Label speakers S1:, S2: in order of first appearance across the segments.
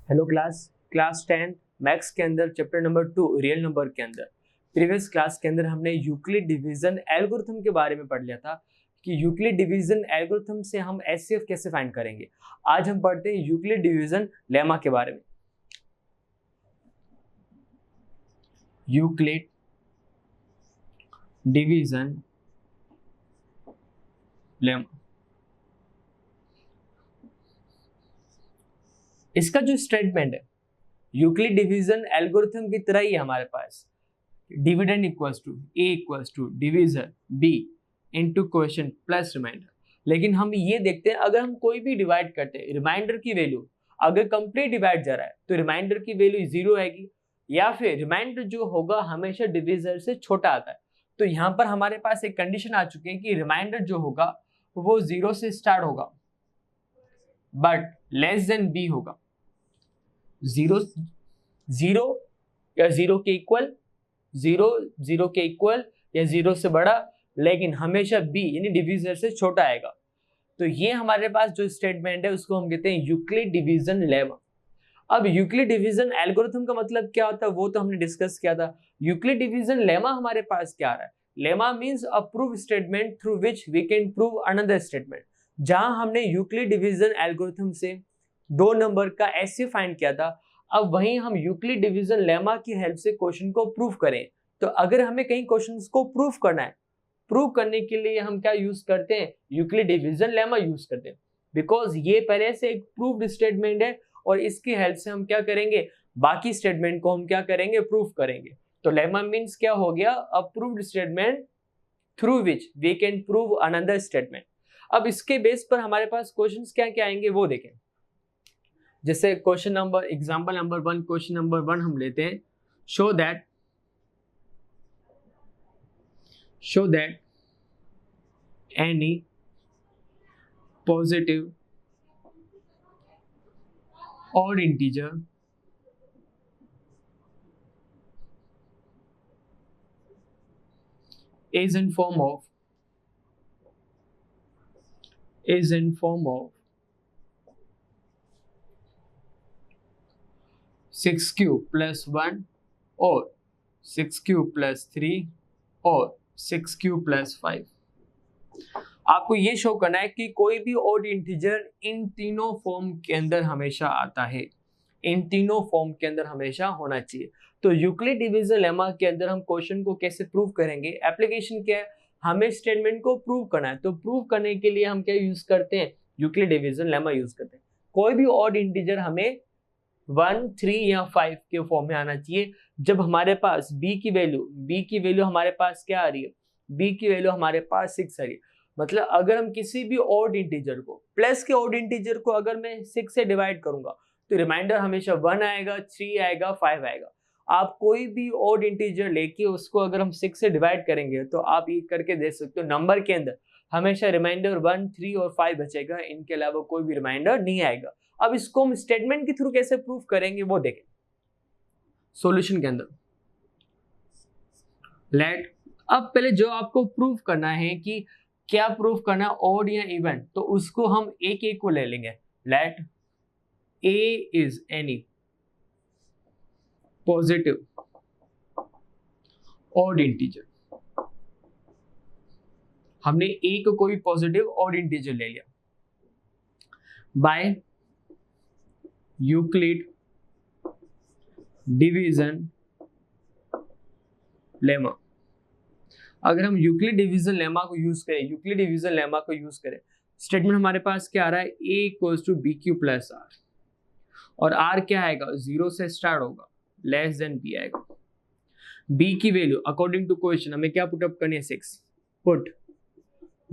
S1: Hello class 10 maths के अंदर chapter number 2 real number के अंदर प्रीवियस क्लास के अंदर हमने यूक्लिड डिवीजन एल्गोरिथम के बारे में पढ़ लिया था कि यूक्लिड डिवीजन एल्गोरिथम से हम एचसीएफ कैसे फाइंड करेंगे। आज हम पढ़ते हैं यूक्लिड डिवीजन लेमा के बारे में। यूक्लिड डिवीजन लेमा, इसका जो स्टेटमेंट है यूक्लिड डिवीजन एल्गोरिथम की तरह ही है हमारे पास। Dividend equals to a equals to division b into question plus reminder. लेकिन हम ये देखते हैं अगर हम कोई भी डिवाइड करते हैं, रिमाइंडर की वैल्यू अगर कंप्लीट डिवाइड जा रहा है तो रिमाइंडर की वैल्यू 0 आएगी, या फिर रिमाइंडर जो होगा हमेशा डिविजर से छोटा आता है। तो यहाँ पर हमारे पास एक कंडीशन आ चुकी है कि रिमाइंडर जो होगा वो 0 से स्टार्ट होगा बट लेस देन बी होगा। 0 या 0 के इक्वल, 0 के इक्वल या 0 से बड़ा, लेकिन हमेशा b यानी डिवीजर से छोटा आएगा। तो ये हमारे पास जो स्टेटमेंट है उसको हम कहते हैं यूक्लिड डिवीजन लेमा। अब यूक्लिड डिवीजन एल्गोरिथम का मतलब क्या होता है वो तो हमने डिस्कस किया था। यूक्लिड डिवीजन लेमा हमारे पास क्या आ रहा है? Lemma means a proof statement through which we can prove another statement. जहां हमने यूक्लिड डिवीजन एल्गोरिथम से 2 नंबर का ऐसे फाइंड किया था, अब वहीं हम यूक्लिड डिवीजन लेमा की हेल्प से क्वेश्चन को प्रूव करें। तो अगर हमें कहीं क्वेश्चंस को प्रूव करना है, प्रूव करने के लिए हम क्या यूज करते हैं? यूक्लिड डिवीजन लेमा यूज करते हैं, बिकॉज ये पहले से एक प्रूव्ड स्टेटमेंट है और इसकी हेल्प से हम क्या करेंगे? बाकी स्टेटमेंट को हम क्या करेंगे? प्रूव करेंगे। तो लेमा मीन्स क्या हो गया? A proved statement through which we can prove another statement. अब इसके बेस पर हमारे पास क्वेश्चंस क्या क्या आएंगे वो देखें। जैसे question number example number 1, question number 1 हम लेते हैं। Show that any positive odd integer is in form of 6 cube plus 1 or 6 cube plus 3 और 6 cube plus 5। आपको ये शो करना है कि कोई भी ऑड इंटीजर इन तीनों फॉर्म के अंदर हमेशा आता है, इन तीनों फॉर्म के अंदर हमेशा होना चाहिए। तो यूक्लिड डिवीजन लेमा के अंदर हम क्वेश्चन को कैसे प्रूव करेंगे? एप्लीकेशन क्या है? हमें स्टेटमेंट को प्रूव करना है। तो प्रूव करने के लिए हम क्या यूज करते हैं? यूक्लिड डिवीजन लेमा यूज करते हैं। कोई भी ऑड इंटीजर हमें 1, 3 या 5 के फॉर्म में आना चाहिए। जब हमारे पास b की वैल्यू हमारे पास क्या आ रही है? b की वैल्यू हमारे पास 6 आ रही है। मतलब अगर हम किसी भी ऑड इंटीजर को, प्लस के ऑड इंटीजर को अगर मैं 6 से डिवाइड करूंगा तो रिमाइंडर हमेशा 1 आएगा, 3 आएगा, 5 आएगा। आप कोई भी ऑड इंटीजर लेके उसको अगर हम 6 से डिवाइड करेंगे तो आप ये करके देख सकते हो नंबर के अंदर हमेशा रिमाइंडर 1, 3 और 5 बचेगा, इनके अलावा कोई भी रिमाइंडर नहीं आएगा। अब इसको हम स्टेटमेंट के थ्रू कैसे प्रूफ करेंगे वो देखें। सॉल्यूशन के अंदर लेट, अब पहले जो आपको प्रूफ करना है कि क्या प्रूफ करना है, ऑड या इवन, तो उसको हम एक एक को ले लेंगे। Let a is any positive odd integer. हमने a को कोई पॉजिटिव ऑड इंटीजर ले लिया बाय यूक्लिड डिवीजन लेमा। अगर हम यूक्लिड डिवीजन लेमा को यूज करें, स्टेटमेंट हमारे पास क्या आ रहा है? a equals to B Q plus R, और r क्या आएगा? 0 से स्टार्ट होगा, लेस देन b आएगा। b की वैल्यू अकॉर्डिंग टू क्वेश्चन हमें क्या पुट अप करनी है? 6। पुट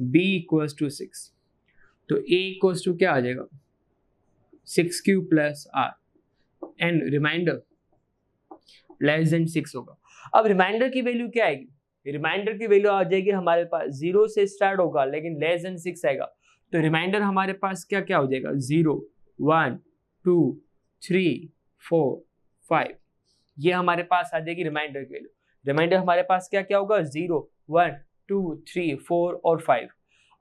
S1: b इक्वल्स टू 6, तो a इक्वल्स टू क्या आ जाएगा? 6 Q plus r and remainder less than 6 होगा। अब रिमाइंडर की वैल्यू क्या आएगी? रिमाइंडर की वैल्यू आ जाएगी हमारे पास 0 से स्टार्ट होगा लेकिन लेस देन 6 आएगा। तो रिमाइंडर हमारे पास क्या क्या हो जाएगा? 0, 1, 2, 3, 4, 5। ये हमारे पास आ जाएगी रिमाइंडर की वैल्यू। रिमाइंडर हमारे पास क्या क्या होगा? 0, 1, 2, 3, 4 और 5।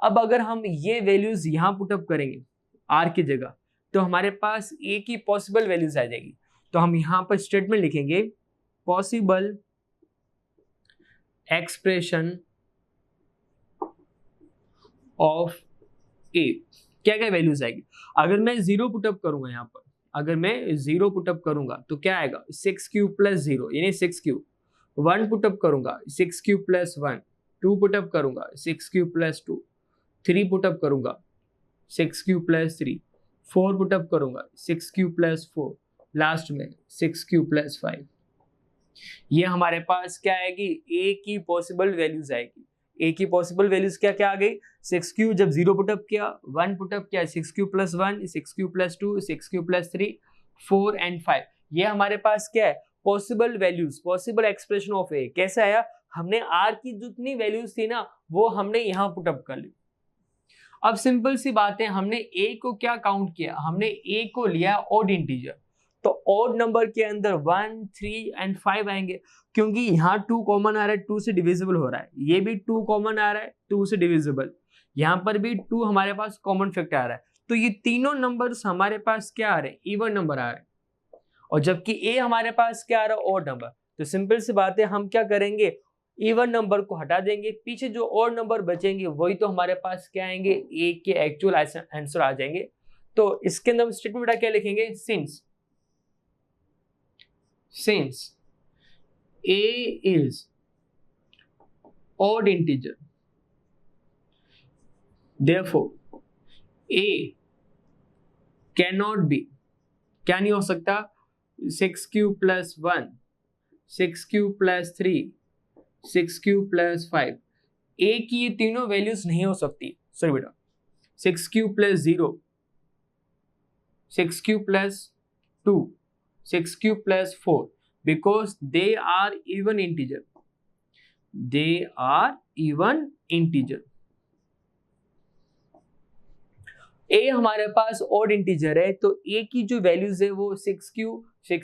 S1: अब अगर हम ये वैल्यूज यहाँ पुटअप करेंगे r की जगह, तो हमारे पास ए की पॉसिबल वैल्यूज आ जाएगी। तो हम यहाँ पर स्टेटमेंट लिखेंगे पॉसिबल एक्सप्रेशन ऑफ ए। क्या क्या वैल्यूज आएगी? अगर मैं 0 पुटअप करूंगा यहाँ पर, अगर मैं 0 पुटअप करूंगा तो क्या आएगा 6 क्यूब प्लस 0 यानी 6 क्यूब। 1 पुटअप करूंगा 6 क्यूब प्लस 1। 2 पुटअप करूंगा 6 क्यूब प्लस 2। 3 पुटअप करूंगा 6 क्यूब प्लस 3। 4 पुटअप करूंगा 6 क्यूब प्लस 4। लास्ट में 6 क्यूब प्लस 5। ये हमारे पास क्या आएगी? ए की पॉसिबल वैल्यूज आएगी। ए की पॉसिबल वैल्यूज क्या क्या आ गई? 6 क्यू जब 0 पुटअप किया, 1 पुटअप किया, 6 Q plus 1, 6 Q plus 2, 6 Q plus 3, 4 and 5। ये हमारे पास क्या है? Possible values, possible expression of a. कैसे आया? हमने आर की जितनी वैल्यूज थी ना वो हमने यहाँ पुटअप कर ली। अब सिंपल सी बात है, हमने ए को क्या काउंट किया? हमने ए को लिया ऑड इंटीजर। तो ऑड नंबर के अंदर 1, 3 एंड 5 आएंगे, क्योंकि यहाँ 2 कॉमन आ रहा है, 2 से डिविजिबल हो रहा है। ये भी 2 कॉमन आ रहा है, 2 से डिविजिबल। यहाँ पर भी 2 हमारे पास कॉमन फैक्टर आ रहा है। तो ये तीनों नंबर्स हमारे पास क्या आ रहे हैं? इवन नंबर आ रहे हैं। और जबकि ए हमारे पास क्या आ रहा है? Odd number. तो सिंपल सी बात है, हम क्या करेंगे? इवन नंबर को हटा देंगे, पीछे जो ऑड नंबर बचेंगे वही तो हमारे पास क्या आएंगे? ए के एक्चुअल आंसर आ जाएंगे। तो इसके अंदर स्टेटमेंट क्या लिखेंगे? since a is odd integer, therefore a cannot be, क्या नहीं हो सकता? 6 cube plus 1, 6 cube plus 3, 6 cube plus 5। ए की ये तीनों वैल्यूज नहीं हो सकती। सॉरी बेटा, 6 cube plus 0, 6 cube plus 2, 6 cube plus 4, because they are even integer. They are even integer. ए हमारे पास ऑड इंटीजर है, तो ए की जो वैल्यूज है वो 6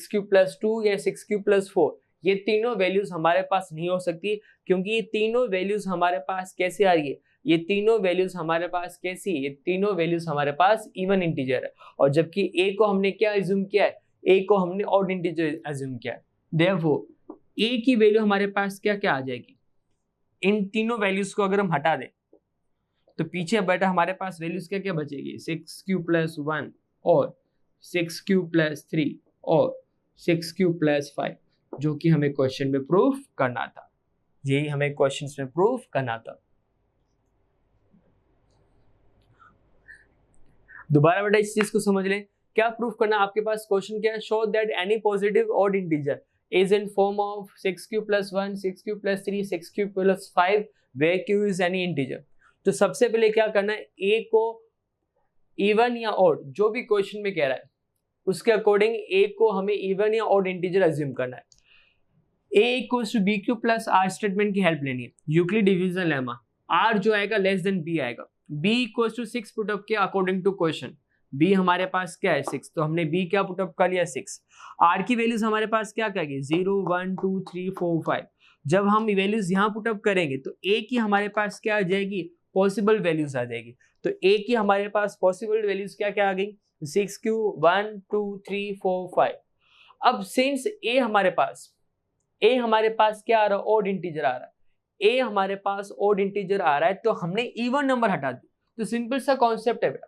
S1: क्यू प्लस 2 या 6 क्यू प्लस 4, ये तीनों वैल्यूज हमारे पास नहीं हो सकती, क्योंकि ये तीनों वैल्यूज हमारे पास कैसे आ रही है? ये तीनों वैल्यूज हमारे पास कैसी? ये तीनों वैल्यूज हमारे पास इवन इंटीजर है। और जबकि ए को हमने क्या एज्यूम किया है? ए को हमने ऑड इंटीजर एज्यूम किया है। देयरफॉर ए की वैल्यू हमारे पास क्या क्या आ जाएगी? इन तीनों वैल्यूज को अगर हम हटा दें तो पीछे बेटा हमारे पास वैल्यूज क्या क्या बचेगी? 6 क्यू प्लस 1 और 6 क्यू प्लस 3 और 6 क्यू प्लस 5, जो कि हमें क्वेश्चन में प्रूफ करना था। यही हमें क्वेश्चन में प्रूफ करना था। दोबारा बेटा इस चीज को समझ लें, क्या प्रूफ करना? आपके पास क्वेश्चन क्या है? Show that any positive odd integer is in form of 6 Q plus 1, 6 Q plus 3, 6 Q plus 5 where q is any integer। तो सबसे पहले क्या करना है? ए को इवन या ऑड, जो भी क्वेश्चन में कह रहा है उसके अकॉर्डिंग ए को हमें इवन या ऑड इंटीजर अज्यूम करना है। A equals to B Q plus r statement की हेल्प लेनी है। यूक्लिड डिवीजन लेमा, आर जो आएगा लेस देन बी आएगा। बी इक्वल्स टू 6 पुटअप किया अकॉर्डिंग टू क्वेश्चन। बी हमारे पास क्या है? 6, तो हमने बी क्या पुटअप कर लिया? 6। आर की वैल्यूज हमारे पास क्या क्या गई? 0, 1, 2, 3, 4, 5। जब हम वैल्यूज यहाँ पुटअप करेंगे तो ए की हमारे पास क्या आ जाएगी? पॉसिबल वैल्यूज आ जाएगी। तो ए की हमारे पास पॉसिबल वैल्यूज क्या क्या आ गई? 6 क्यू, 1, 2, 3, 4, 5। अब सिंस ए हमारे पास क्या आ रहा है? ऑड इंटीजर आ रहा है। ए हमारे पास ऑड इंटीजर आ रहा है, तो हमने इवन नंबर हटा दी। तो सिंपल सा कॉन्सेप्ट है बेटा।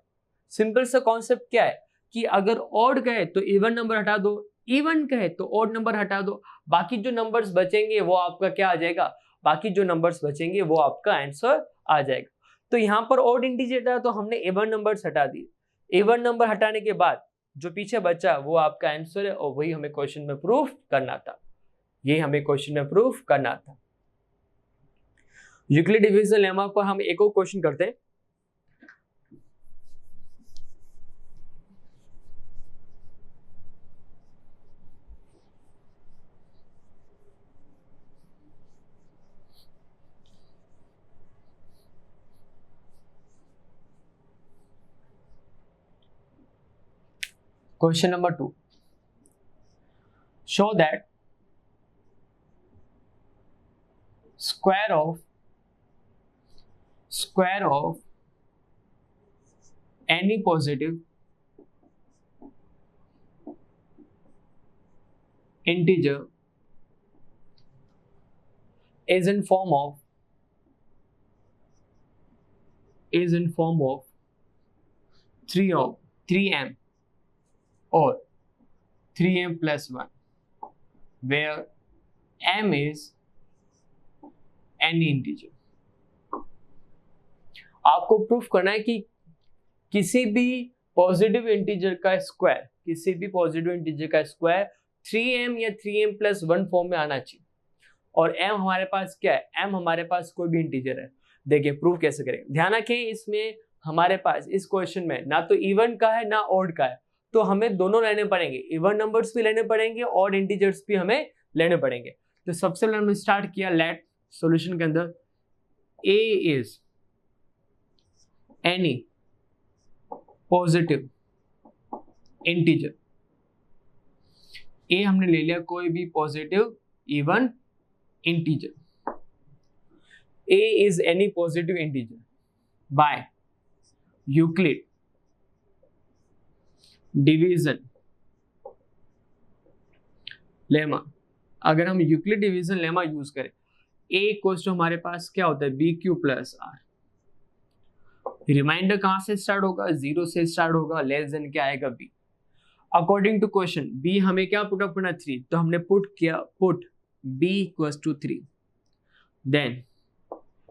S1: सिंपल सा कॉन्सेप्ट क्या है कि अगर ऑड कहे तो इवन नंबर हटा दो, इवन कहे तो ऑड नंबर हटा दो, बाकी जो नंबर्स बचेंगे वो आपका क्या आ जाएगा? बाकी जो नंबर्स बचेंगे वो आपका आंसर आ जाएगा। तो यहाँ पर ऑड इंटीजर था तो हमने इवन नंबर्स हटा दिए। इवन नंबर हटाने के बाद जो पीछे बचा वो आपका आंसर है, और वही हमें क्वेश्चन में प्रूफ करना था। ये हमें क्वेश्चन में प्रूफ करना था। यूक्लिड डिवीजन लेमा पर हम एक और क्वेश्चन करते हैं। Question number 2. Show that square of any positive integer is in form of 3m or 3m plus 1, where m is any integer. आपको प्रूफ करना है कि किसी भी पॉजिटिव इंटीजर का स्क्वायर 3m या 3m plus 1 फॉर्म में आना चाहिए, और m हमारे पास क्या है, m हमारे पास कोई भी इंटीजर है। देखिए प्रूफ कैसे करेंगे, ध्यान रखें इसमें हमारे पास इस क्वेश्चन में ना तो इवन का है ना ऑड का है, तो हमें दोनों लेने पड़ेंगे, इवन नंबर्स भी लेने पड़ेंगे, ऑड इंटीजर्स भी हमें लेने पड़ेंगे। तो सबसे पहले हमने स्टार्ट किया लेट सॉल्यूशन के अंदर a is any positive integer, a हमने ले लिया कोई भी positive even integer, a is any positive integer by Euclid division lemma. अगर हम यूक्लिड डिवीजन लेमा यूज करें, a इक्वल्स टू हमारे पास क्या होता है bq प्लस r। रिमाइंडर कहां से स्टार्ट होगा, 0 से स्टार्ट होगा, लेस देन क्या आएगा b। According to question b हमें क्या पुट अप करना 3, तो हमने put b equals to 3, then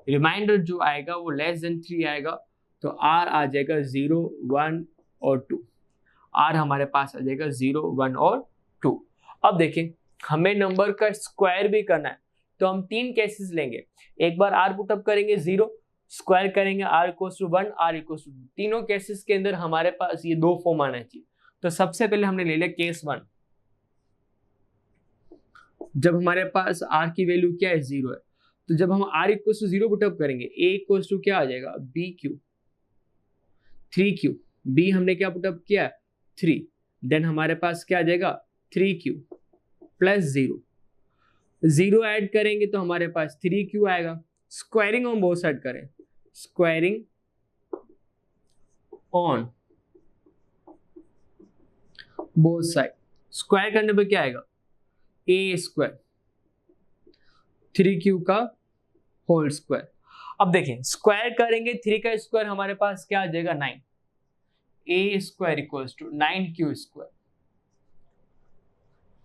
S1: remainder जो आएगा वो लेस देन 3 आएगा, तो r आ जाएगा 0 1 और 2, r हमारे पास आ जाएगा 0 1 और 2। अब देखें हमें नंबर का स्क्वायर भी करना है, तो हम 3 केसेस लेंगे, एक बार r पुट अप करेंगे 0, स्क्वायर करेंगे r equals to 1 r equals to 2, तीनों केसेस के अंदर हमारे पास ये 2 फॉर्म आना चाहिए। तो सबसे पहले हमने ले लिया केस 1, जब हमारे पास r की वैल्यू क्या है 0 है, तो जब हम r equals to 0 put up करेंगे a इक्वल्स टू क्या आ जाएगा bq 3q, b हमने क्या पुट अप किया 3, देन हमारे पास क्या आ जाएगा 3q प्लस 0 ऐड करेंगे तो हमारे पास 3q आएगा। स्क्वायरिंग ऑन बोथ साइड करें, squaring on both side, square करने पे क्या आएगा a स्क्वायर 3q का होल स्क्वायर। अब देखें स्क्वायर करेंगे 3 का स्क्वायर हमारे पास क्या आ जाएगा 9, a square equals to 9q square,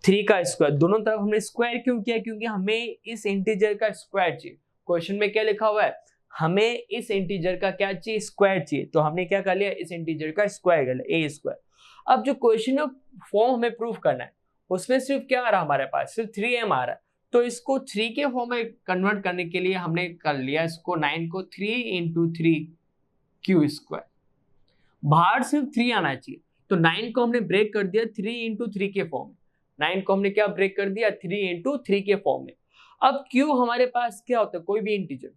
S1: 3 का स्क्वायर, दोनों तरफ हमने स्क्वायर क्यों किया, क्योंकि हमें इस इंटीजर का स्क्वायर चाहिए। क्वेश्चन में क्या लिखा हुआ है, हमें इस इंटीजर का क्या चाहिए स्क्वायर चाहिए, तो हमने क्या कर लिया इस इंटीजर का स्क्वायर कर लिया a स्क्वायर। अब जो क्वेश्चन फॉर्म हमें प्रूफ करना है उसमें सिर्फ क्या आ रहा है हमारे पास, सिर्फ 3m आ रहा है, तो इसको 3 के फॉर्म में कन्वर्ट करने के लिए हमने कर लिया इसको 9 को 3 इंटू 3q स्क्वायर, बाहर सिर्फ 3 आना चाहिए, तो 9 को हमने ब्रेक कर दिया 3 इंटू 3 के फॉर्म में, 9 को हमने क्या ब्रेक कर दिया 3 इंटू 3 के फॉर्म में। अब q हमारे पास क्या होता है कोई भी इंटीजर,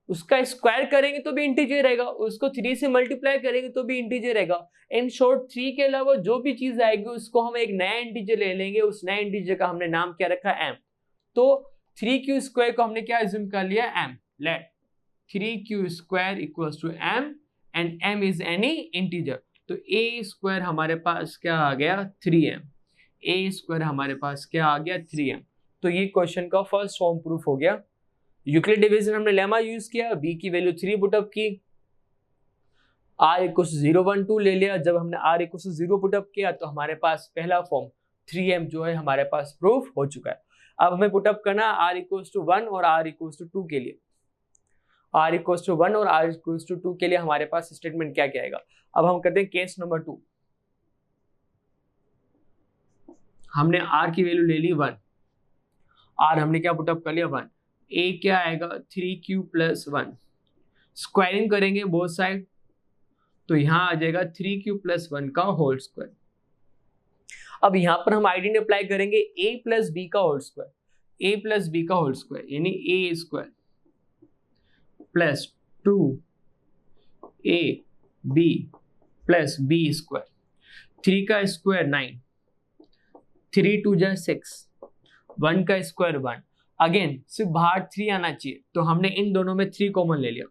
S1: उसका स्क्वायर करेंगे तो भी इंटीजर रहेगा, उसको 3 से मल्टीप्लाई करेंगे तो भी इंटीजर रहेगा। इन शॉर्ट 3 के अलावा जो भी चीज आएगी उसको हम एक नया इंटीजर ले लेंगे, उस नए इंटीजर का हमने नाम क्या रखा m, तो 3q स्क्वायर को हमने क्या अज्यूम कर लिया m, let 3q square equals to m and m is any integer, तो a स्क्वायर हमारे पास क्या आ गया 3m, a स्क्वायर हमारे पास क्या आ गया 3m। तो ये क्वेश्चन का फर्स्ट फॉर्म प्रूफ हो गया। यूक्लिड डिवीजन हमने लेमा यूज किया, b की वैल्यू 3 पुट अप की, r इक्वल्स 0 1 2 ले लिया, जब हमने r इक्वल्स 0 पुट अप किया तो हमारे पास पहला फॉर्म 3m जो है हमारे पास प्रूफ हो चुका है। अब हमें पुट अप करना r इक्वल्स टू 1 और r इक्वल्स टू 2 के लिए, r इक्वल्स टू 1 और r इक्वल्स टू 2 के लिए हमारे पास स्टेटमेंट क्या क्या आएगा। अब हम करते हैं केस नंबर 2, हमने r की वैल्यू ले ली 1, r हमने क्या पुट अप कर लिया 1, a क्या आएगा 3q प्लस 1, स्क्वायरिंग करेंगे बोथ साइड तो यहां आ जाएगा 3q प्लस 1 का होल स्क्वायर। अब यहां पर हम आइडिया अप्लाई करेंगे a प्लस b का whole square, a plus b का होल स्क्वायर यानी a square plus 2ab plus b square, 3 का स्क्वायर 9, 3 2 जा 6, 1 का स्क्वायर 1, अगेन सिर्फ बाहर 3 आना चाहिए, तो हमने इन दोनों में 3 कॉमन ले लिया,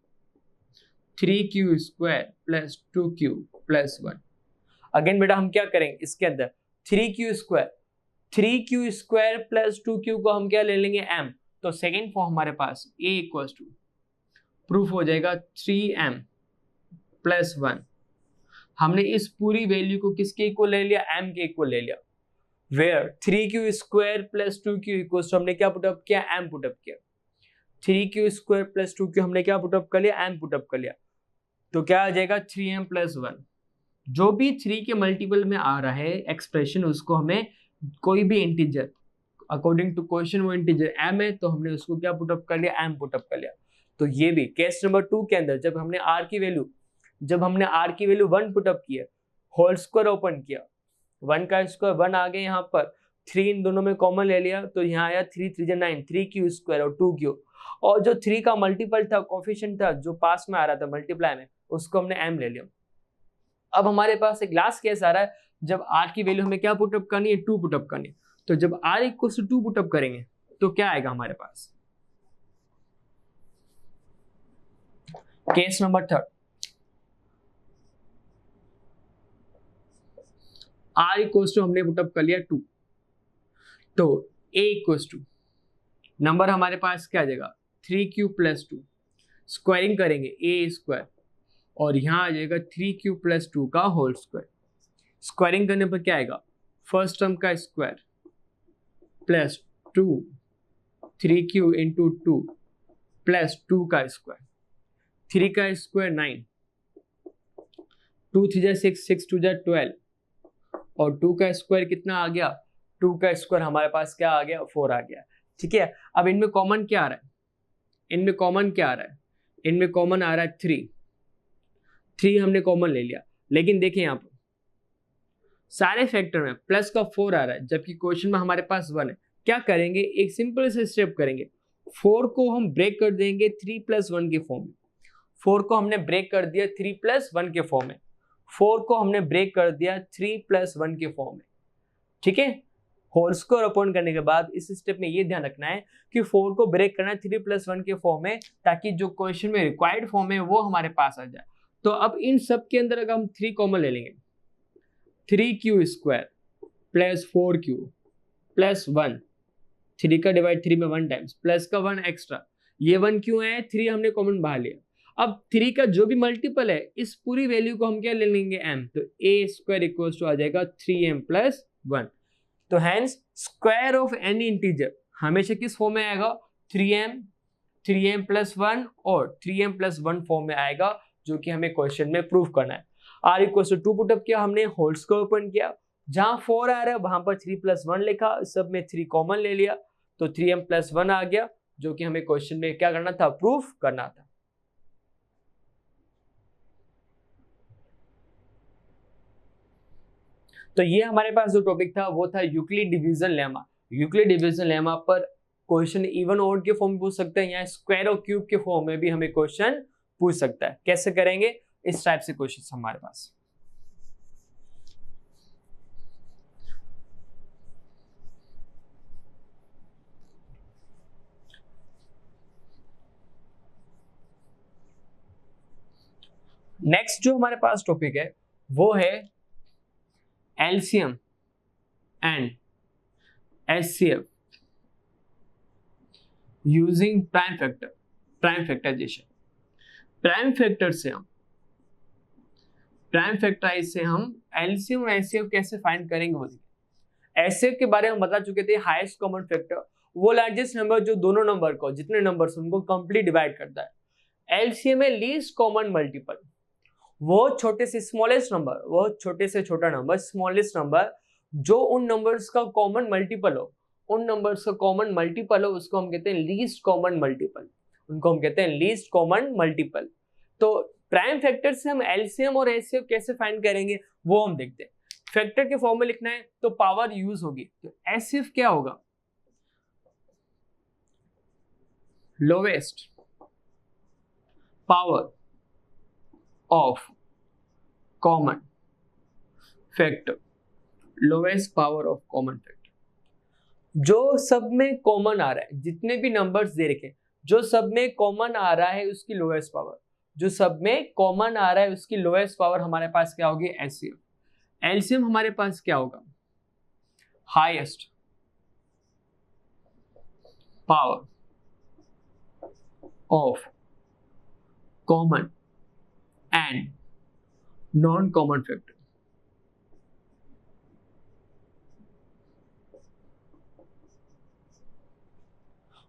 S1: 3q square plus 2q plus 1। Again बेटा हम क्या करेंगे इसके अंदर 3q square 3q² plus 2q को हम क्या ले लेंगे m, तो सेकेंड फॉर्म हमारे पास a इक्वल्स टू प्रूफ हो जाएगा 3m प्लस 1। हमने इस पूरी वैल्यू को किसके इक्वल ले लिया, m के इक्वल ले लिया, where 3q² plus 2q equals to हमने क्या पुटअप किया, m पुटअप किया। 3q² प्लस 2q हमने क्या पुटअप कर लिया, m पुटअप कर लिया, तो क्या आ जाएगा 3m प्लस 1। जो भी 3 के मल्टीपल में आ रहा है एक्सप्रेशन, उसको हमें कोई भी इंटीजर अकॉर्डिंग टू क्वेश्चन वो इंटीजर m है, तो हमने उसको क्या पुटअप कर लिया, m पुटअप कर लिया। तो ये भी केस नंबर 2 के अंदर जब हमने r की वैल्यू 1 पुटअप किया, होल स्क्वायर ओपन किया, 1 का स्क्वायर 1 आ गया, यहाँ पर 3 इन दोनों में कॉमन ले लिया, तो यहाँ आया 3 3 9, 3q² और 2q, और जो 3 का मल्टीपल था, कोफिशिएंट था जो पास में आ रहा था मल्टीप्लाई में, उसको हमने m ले लिया। अब हमारे पास एक लास्ट केस आ रहा है जब r की वैल्यू हमें क्या पुटअप करनी है, 2 पुटअप करनी है। तो जब r इक्वल टू 2 पुटअप करेंगे तो क्या आएगा हमारे पास, case number 3, r equals to हमने पुटअप कर लिया 2, तो a इक्वल्स टू नंबर हमारे पास क्या आ जाएगा 3q प्लस 2, स्क्वायरिंग करेंगे a स्क्वायर, और यहाँ आ जाएगा 3q प्लस 2 का होल स्क्वायर। स्क्वायरिंग करने पर क्या आएगा, फर्स्ट टर्म का square plus 2 3q into 2 plus 2 का स्क्वायर, 3 का स्क्वायर 9, 2 3 6, 6 2 12, और 2 का स्क्वायर कितना आ गया, 2 का स्क्वायर हमारे पास क्या आ गया, 4 आ गया। ठीक है, अब इनमें कॉमन क्या आ रहा है, इनमें कॉमन आ रहा है 3 हमने कॉमन ले लिया, लेकिन देखें यहाँ पर सारे फैक्टर में प्लस का 4 आ रहा है, जबकि क्वेश्चन में हमारे पास 1 है। क्या करेंगे, एक सिंपल से स्टेप करेंगे, 4 को हम ब्रेक कर देंगे 3 प्लस 1 के फॉर्म में। 4 को हमने ब्रेक कर दिया 3 प्लस 1 के फॉर्म में, 4 को हमने ब्रेक कर दिया 3 प्लस 1 के फॉर्म में। ठीक है, होल स्क्वायर अपॉन करने के बाद इस स्टेप में ये ध्यान रखना है कि 4 को ब्रेक करना है 3 प्लस 1 के फॉर्म में, ताकि जो क्वेश्चन में रिक्वायर्ड फॉर्म है वो हमारे पास आ जाए। तो अब इन सब के अंदर अगर हम 3 कॉमन ले लेंगे, 3q² प्लस 4q प्लस 1, 3 का डिवाइड 3 में 1 टाइम्स, प्लस का 1 एक्स्ट्रा, ये 1 क्यों है, 3 हमने कॉमन बाहर लिया। अब 3 का जो भी मल्टीपल है इस पूरी वैल्यू को हम क्या ले लेंगे, m, तो a² इक्वल्स टू आ जाएगा 3m प्लस 1। तो hence square of any integer हमेशा किस फॉर्म में आएगा, 3m प्लस 1 और 3m प्लस 1 फॉर्म में आएगा, जो कि हमें क्वेश्चन में प्रूफ करना है। r इक्वल्स टू 2 पुटअप किया हमने, होल स्क्वायर ओपन किया, जहां 4 आ रहा है वहां पर 3 प्लस 1 लिखा, सब में 3 कॉमन ले लिया, तो 3m प्लस 1 आ गया, जो कि हमें क्वेश्चन में क्या करना था, प्रूफ करना था। तो ये हमारे पास जो टॉपिक था वो था Euclid division lemma. Euclid division lemma पर क्वेश्चन इवन ऑड के फॉर्म में पूछ सकते हैं, या स्क्वायर और क्यूब के फॉर्म में भी हमें क्वेश्चन पूछ सकता है। कैसे करेंगे, इस टाइप से क्वेश्चन हमारे पास। नेक्स्ट जो हमारे पास टॉपिक है वो है LCM and HCF using prime factorization. Prime factorize से हम एलसीएम और एचसीएफ कैसे फाइंड करेंगे वो देखिए। एचसीएफ के बारे में बता चुके थे, हाईएस्ट कॉमन फैक्टर, वो लार्जेस्ट नंबर जो दोनों नंबर को, जितने नंबर्स उनको कंप्लीट डिवाइड करता है। एलसीएम है लीस्ट कॉमन मल्टीपल, वो छोटे से स्मॉलेस्ट नंबर, वो छोटे से छोटा नंबर, स्मॉलेस्ट नंबर, जो उन नंबर्स का कॉमन मल्टीपल हो, उन नंबर्स का कॉमन मल्टीपल हो, उसको हम कहते हैं लीस्ट कॉमन मल्टीपल, उनको हम कहते हैं लीस्ट कॉमन मल्टीपल। तो प्राइम फैक्टर से हम एलसीएम और एचसीएफ कैसे फाइंड करेंगे वो हम देखते हैं। फैक्टर के फॉर्म में लिखना है तो पावर यूज होगी, तो एचसीएफ क्या होगा, lowest power of common factor, lowest power of common factor, जो सब में कॉमन आ रहा है, जितने भी नंबर्स दे रखे जो सब में कॉमन आ रहा है उसकी लोएस्ट पावर, जो सब में कॉमन आ रहा है उसकी लोएस्ट पावर हमारे पास क्या होगी, एलसीएम। एलसीएम हमारे पास क्या होगा, highest power of common and non common factor.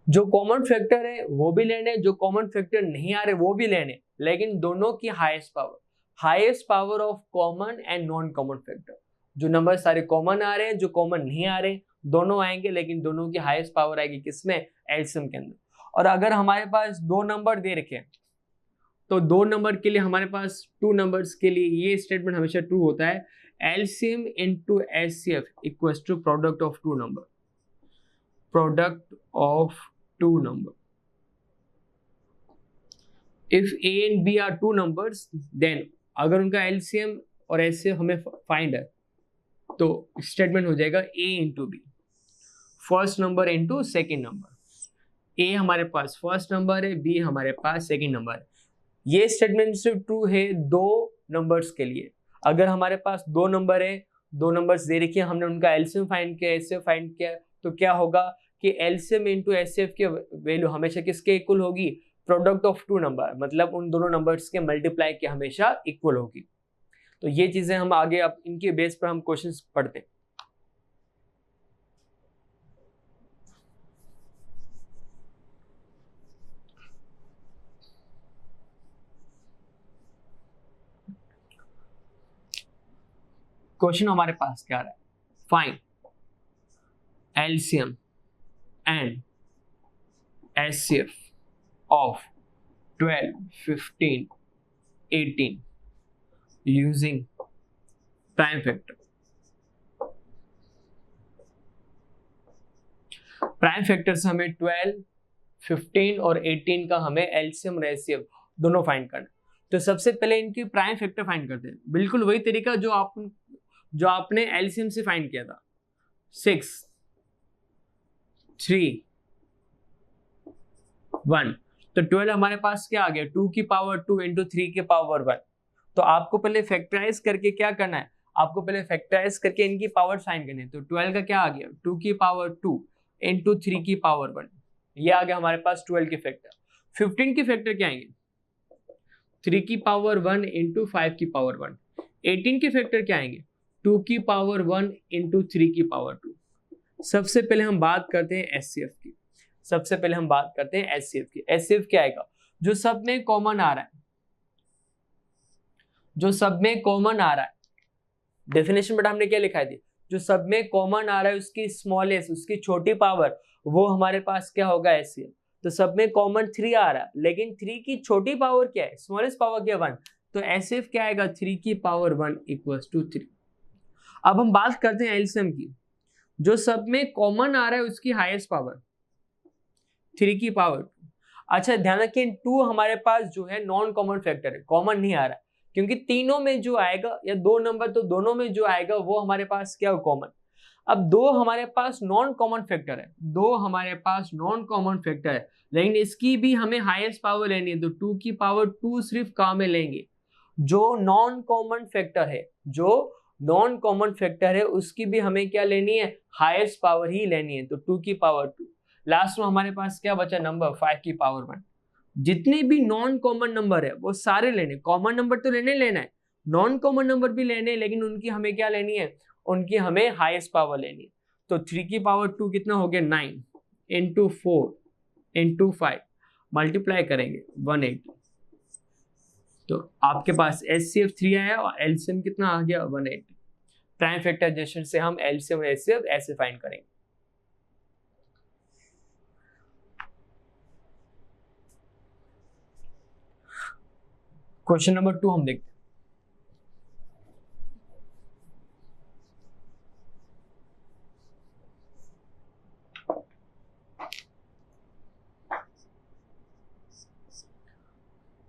S1: जो कॉमन फैक्टर है वो भी लेने, जो कॉमन फैक्टर नहीं आ रहे वो भी लेने, लेकिन दोनों की highest power of common and non common factor. जो नंबर सारे कॉमन आ रहे हैं, जो कॉमन नहीं आ रहे दोनों आएंगे, लेकिन दोनों की हाईएस्ट पावर आएगी किसमें, एलसीएम के अंदर। और अगर हमारे पास दो नंबर दे रखे हैं तो दो नंबर के लिए हमारे पास टू नंबर्स के लिए ये स्टेटमेंट हमेशा ट्रू होता है, LCM into HCF equals to product of two number, product of two number. If A and B are two numbers then अगर उनका एलसीएम और एचसीएफ हमें फाइंड है तो स्टेटमेंट हो जाएगा a into b, first number into second number. A हमारे पास फर्स्ट नंबर है, बी हमारे पास सेकेंड नंबर है। ये स्टेटमेंट सिर्फ ट्रू है दो नंबर्स के लिए। अगर हमारे पास दो नंबर है, दो नंबर्स दे रखिए, हमने उनका एलसीएम फाइंड किया, एचसीएफ फाइंड किया, तो क्या होगा कि एलसीएम इंटू एचसीएफ की वैल्यू हमेशा किसके इक्वल होगी, प्रोडक्ट ऑफ टू नंबर, मतलब उन दोनों नंबर्स के मल्टीप्लाई के हमेशा इक्वल होगी। तो ये चीजें हम आगे अब इनके बेस पर हम क्वेश्चंस पढ़ते हैं। क्वेश्चन हमारे पास क्या रहा है, find LCM and HCF of 12, 15, 18 using prime factor। Prime factor से हमें 12, 15 और 18 का हमें एलसीएम और एचसीएफ दोनों फाइंड करना। तो सबसे पहले इनकी प्राइम फैक्टर फाइंड करते हैं, बिल्कुल वही तरीका जो आपने एलसीएम से फाइंड किया था, 6, 3, 1। तो 12 हमारे पास क्या आ गया, 2 की पावर 2 इंटू 3 की पावर 1। तो आपको पहले फैक्टराइज करके क्या करना है, आपको पहले फैक्टराइज करके इनकी पावर फाइंड करनी है। तो 12 का क्या आ गया, 2 की पावर 2 इंटू 3 की पावर 1, ये आ गया हमारे पास 12 के फैक्टर। 15 के फैक्टर क्या आएंगे, 3 की पावर 1 इंटू 5 की पावर 1। 18 के फैक्टर क्या आएंगे, 2 की पावर 1 इंटू 3 की पावर 2। सबसे पहले हम बात करते हैं एचसीएफ की, सबसे पहले हम बात करते हैं एचसीएफ की। एचसीएफ क्या आएगा, जो सब में कॉमन आ रहा है, जो सब में कॉमन आ रहा है, डेफिनेशन बट हमने क्या लिखा थी, जो सब में कॉमन आ रहा है उसकी स्मॉलेस्ट, उसकी छोटी पावर, वो हमारे पास क्या होगा, एचसीएफ। तो सब में कॉमन 3 आ रहा है, लेकिन 3 की छोटी पावर क्या है, स्मॉलेस्ट पावर क्या, 1। तो एचसीएफ क्या आएगा, 3 की पावर 1 इक्वल्स टू 3। अब हम बात करते हैं एलसीएम की, जो सब में कॉमन आ रहा है उसकी हाईएस्ट पावर 3 की पावर 2। अच्छा ध्यान रखें, 2 हमारे पास जो है नॉन कॉमन फैक्टर है, कॉमन नहीं आ रहा है, क्योंकि तीनों में जो आएगा या दो नंबर तो दोनों में जो आएगा वो हमारे पास क्या कॉमन। अब 2 हमारे पास नॉन कॉमन फैक्टर है, 2 हमारे पास नॉन कॉमन फैक्टर है, लेकिन इसकी भी हमें हाईएस्ट पावर लेनी है। तो 2 की पावर 2 सिर्फ काम में लेंगे, जो नॉन कॉमन फैक्टर है, जो नॉन कॉमन फैक्टर है उसकी भी हमें क्या लेनी है, हाईएस्ट पावर ही लेनी है। तो 2 की पावर 2, लास्ट में हमारे पास क्या बचा नंबर, 5 की पावर 1। जितने भी नॉन कॉमन नंबर है वो सारे लेने, कॉमन नंबर तो लेना है, नॉन कॉमन नंबर भी लेने, लेकिन उनकी हमें क्या लेनी है, उनकी हमें हाईएस्ट पावर लेनी है। तो 3 की पावर 2 कितना हो गया, 9 इंटू 4 इंटू 5, मल्टीप्लाई करेंगे 180। तो आपके पास एचसीएफ 3 आया और एलसीएम कितना आ गया, 180। प्राइम फैक्टराइजेशन से हम एलसीएम और एचसीएफ ऐसे फाइंड करेंगे। क्वेश्चन नंबर 2 हम देखते हैं।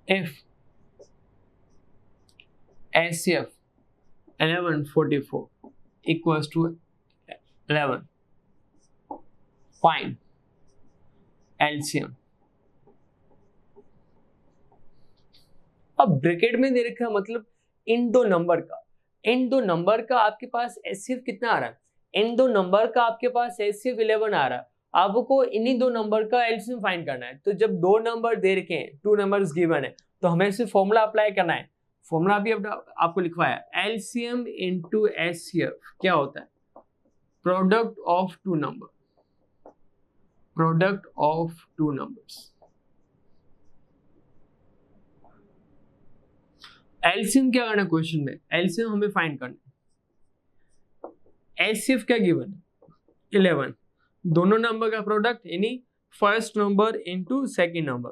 S1: If HCF 1144 equals to 11, find LCM। अब ब्रैकेट में दे रखा है, मतलब इन दो नंबर का आपके पास एचसीएफ कितना आ रहा है, इन दो नंबर का आपके पास एचसीएफ 11 आ रहा है, आपको इन्हीं दो नंबर का एलसीएम फाइंड करना है। तो जब दो नंबर दे रखे हैं, टू नंबर्स गिवन है, तो हमें सिर्फ फॉर्मूला अप्लाई करना है। फॉर्मूला भी आपको लिखवाया, एलसीएम इनटू एचसीएफ क्या होता है, product of two number, product of two numbers. LCM क्या करना है क्वेश्चन में, एलसीएम हमें फाइंड करना है। एचसीएफ क्या गिवन है 11, दोनों नंबर का प्रोडक्ट यानी first number into second number.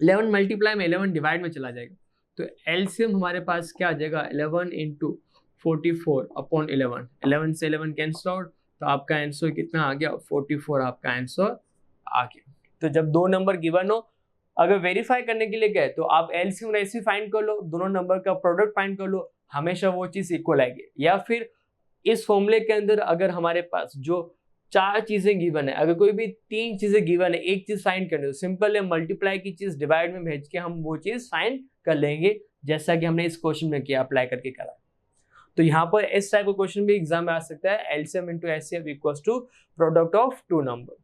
S1: 11 multiply में 11 डिवाइड में चला जाएगा, तो एलसीएम हमारे पास क्या आ जाएगा 11 इंटू 44 अपॉन 11, 11 से 11 कैंसिल आउट, तो आपका आंसर कितना आ गया 44 आपका आंसर आ गया। तो जब दो नंबर गिवन हो, अगर वेरीफाई करने के लिए गए तो आप एलसीएम और एचसीएफ फाइंड कर लो, दोनों नंबर का प्रोडक्ट फाइंड कर लो, हमेशा वो चीज इक्वल आएगी। या फिर इस फॉर्मूले के अंदर अगर हमारे पास जो चार चीजें गिवन है, अगर कोई भी तीन चीजें गिवन है, एक चीज फाइंड करनी है, सिंपल है मल्टीप्लाई की चीज डिवाइड में भेज के हम वो चीज फाइंड कर लेंगे, जैसा कि हमने इस क्वेश्चन में किया, अप्लाई करके करा। तो यहाँ पर इस टाइप का क्वेश्चन भी एग्जाम में आ सकता है, LCM into HCF equals to product of two number.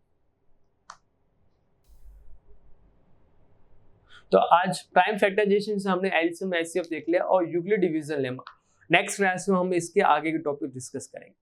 S1: तो आज प्राइम फैक्टराइजेशन से हमने एलसीएम एचसीएफ देख लिया और Euclid division lemma. Next class में हम इसके आगे के टॉपिक डिस्कस करेंगे।